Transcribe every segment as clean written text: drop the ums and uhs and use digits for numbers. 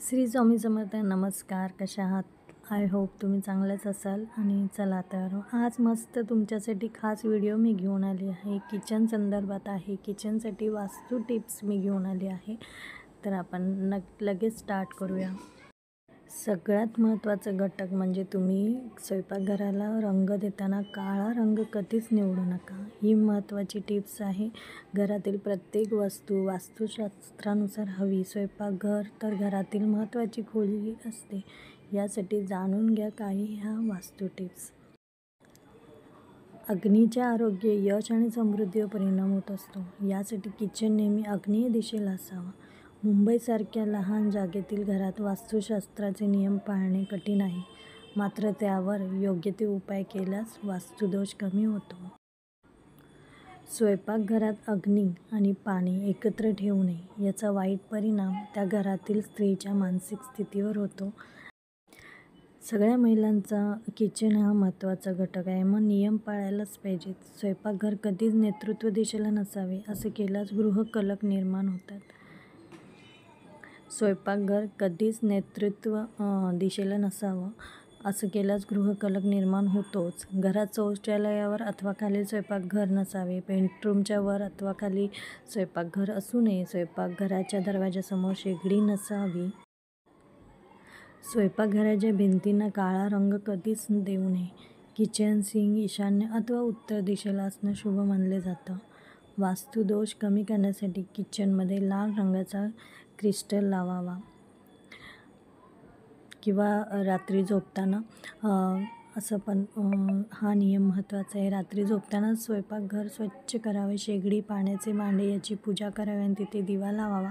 श्री स्वामी समर्थ. नमस्कार. कशा आहात? आय होप तुम्ही चांगलेच असाल. आणि चला तर आज मस्त तुमच्यासाठी खास व्हिडिओ मी घेऊन आली आहे. किचन संदर्भात आहे. किचनसाठी वास्तू टिप्स मी घेऊन आली आहे. तर आपण लगेच स्टार्ट करूया. सगळ्यात महत्त्वाचं घटक म्हणजे तुम्ही स्वयंपाकघराला रंग देताना काळा रंग कधीच निवडू नका. ही महत्त्वाची टिप्स आहे. घरातील प्रत्येक वस्तू वास्तुशास्त्रानुसार हवी. स्वयंपाकघर तर घरातील महत्त्वाची खोली असते. यासाठी जाणून घ्या काही ह्या वास्तू टिप्स. अग्नीचे आरोग्य, यश आणि समृद्धीवर परिणाम होत असतो. यासाठी किचन नेहमी आग्नेय दिशेला असावा. मुंबईसारख्या लहान जागेतील घरात वास्तुशास्त्राचे नियम पाळणे कठीण आहे. मात्र त्यावर योग्य ते उपाय केल्यास वास्तुदोष कमी होतो. स्वयंपाकघरात अग्नी आणि पाणी एकत्र ठेवू नये. याचा वाईट परिणाम त्या घरातील स्त्रीच्या मानसिक स्थितीवर होतो. सगळ्या महिलांचा किचन हा महत्त्वाचा घटक आहे. मग नियम पाळायलाच पाहिजेत. स्वयंपाकघर कधीच नेतृत्व दिशेला नसावे. असं केल्यास गृहकलह निर्माण होतात. स्वयंपाकघर कधीच नेतृत्व दिशेला नसावं. असं केल्यास गृहकलह निर्माण होतोच. घरात शौचालयावर अथवा खाली स्वयंपाकघर नसावे. बेडरूमच्या वर अथवा खाली स्वयंपाकघर असू नये. स्वयंपाकघराच्या दरवाजासमोर शेगडी नसावी. स्वयंपाकघराच्या भिंतींना काळा रंग कधीच देऊ नये. किचन सिंक ईशान्य अथवा उत्तर दिशेला असणं शुभ मानले जातं. वास्तुदोष कमी करण्यासाठी किचनमध्ये लाल रंगाचा क्रिस्टल लावावा. किंवा रात्री झोपताना असं पण हा नियम महत्त्वाचा आहे. रात्री झोपताना स्वयंपाकघर स्वच्छ करावे. शेगडी, पाण्याचे भांडे याची पूजा करावी आणि तिथे दिवा लावावा.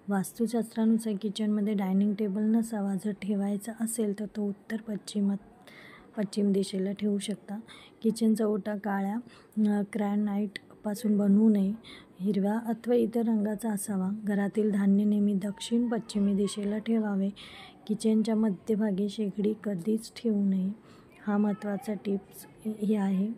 वास्तुशास्त्रानुसार किचनमध्ये डायनिंग टेबल नसावा. जर ठेवायचा असेल तर तो पश्चिम दिशेला ठेवू शकता. किचनचा ओटा काळ्या ग्रॅनाइटपासून बनवू नये. हिरव्या अथवा इतर रंगाचा असावा. घरातील धान्य नेहमी दक्षिण-पश्चिमी दिशेला ठेवावे. किचनच्या मध्यभागी शेगडी कधीच ठेवू नये. हा महत्त्वाचा टिप्स हे आहे.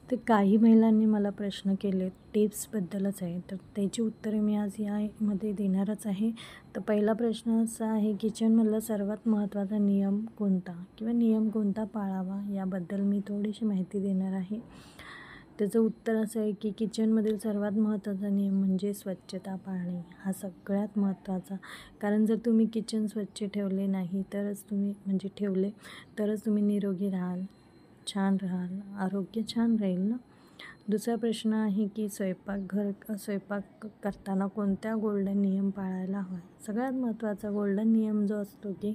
तर काही महिलांनी मला प्रश्न केले टिप्सबद्दलच आहे. तर त्याची उत्तरे मी आज यामध्ये देणारच आहे. तर पहिला प्रश्न असा आहे, किचनमधला सर्वात महत्त्वाचा नियम कोणता किंवा नियम कोणता पाळावा याबद्दल मी थोडीशी माहिती देणार आहे. त्याचं उत्तर असं आहे की किचनमधील सर्वात महत्त्वाचा नियम म्हणजे स्वच्छता पाळणे. हा सगळ्यात महत्त्वाचा. कारण जर तुम्ही किचन स्वच्छ ठेवले नाही तरच तुम्ही निरोगी राहाल, छान राहाल, आरोग्य छान राहील ना. दुसरा प्रश्न आहे की स्वयंपाक करताना कोणत्या गोल्डन नियम पाळायला हवा. सगळ्यात महत्त्वाचा गोल्डन नियम जो असतो की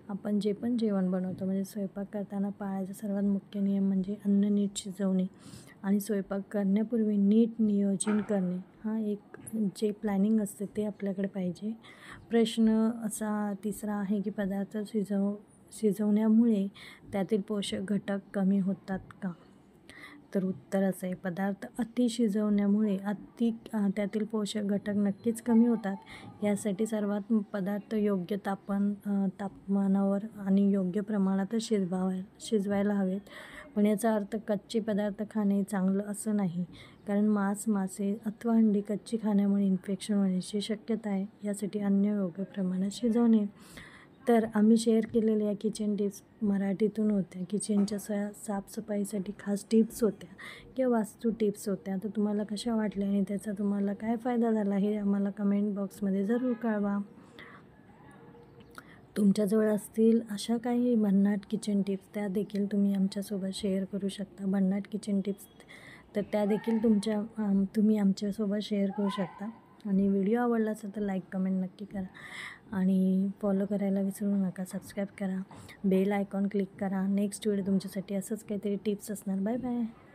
आपण जे पण जेवण बनवतो म्हणजे स्वयंपाक करताना पाळायचा सर्वात मुख्य नियम म्हणजे अन्न नीट शिजवणे आणि स्वयंपाक करण्यापूर्वी नीट नियोजन करणे. हा एक जे प्लॅनिंग असते ते आपल्याकडे पाहिजे. प्रश्न असा तिसरा आहे की पदार्थ शिजवण्यामुळे त्यातील पोषक घटक कमी होतात का. तर उत्तर असं आहे, पदार्थ अति शिजवण्यामुळे त्यातील पोषक घटक नक्कीच कमी होतात. यासाठी सर्वात पदार्थ योग्य तापमानावर आणि योग्य प्रमाणातच शिजवायला हवेत. पण याचा अर्थ कच्चे पदार्थ खाणे चांगलं असं नाही. कारण मांस, मासे अथवा अंडी कच्ची खाण्यामुळे इन्फेक्शन होण्याची शक्यता आहे. यासाठी अन्न योग्य प्रमाणात शिजवणे. तर आम्ही शेअर केलेल्या या किचन टिप्स मराठीतून होत्या. किचनच्या साफसफाईसाठी खास टिप्स होत्या किंवा वास्तू टिप्स होत्या. तर तुम्हाला कशा वाटल्या आणि त्याचा तुम्हाला काय फायदा झाला हे आम्हाला कमेंट बॉक्समध्ये जरूर कळवा. तुमच्याजवळ असतील अशा काही भन्नाट किचन टिप्स त्या देखील तुम्ही आमच्यासोबत शेअर करू शकता. भन्नाट किचन टिप्स तर त्या देखील तुम्ही आमच्यासोबत शेअर करू शकता. आणि व्हिडिओ आवडला असेल तर लाईक कमेंट नक्की करा आणि फॉलो करायला विसरू नका. सबस्क्राईब करा, बेल आयकॉन क्लिक करा. नेक्स्ट व्हिडिओ तुमच्यासाठी असंच काहीतरी टिप्स असणार. Bye bye.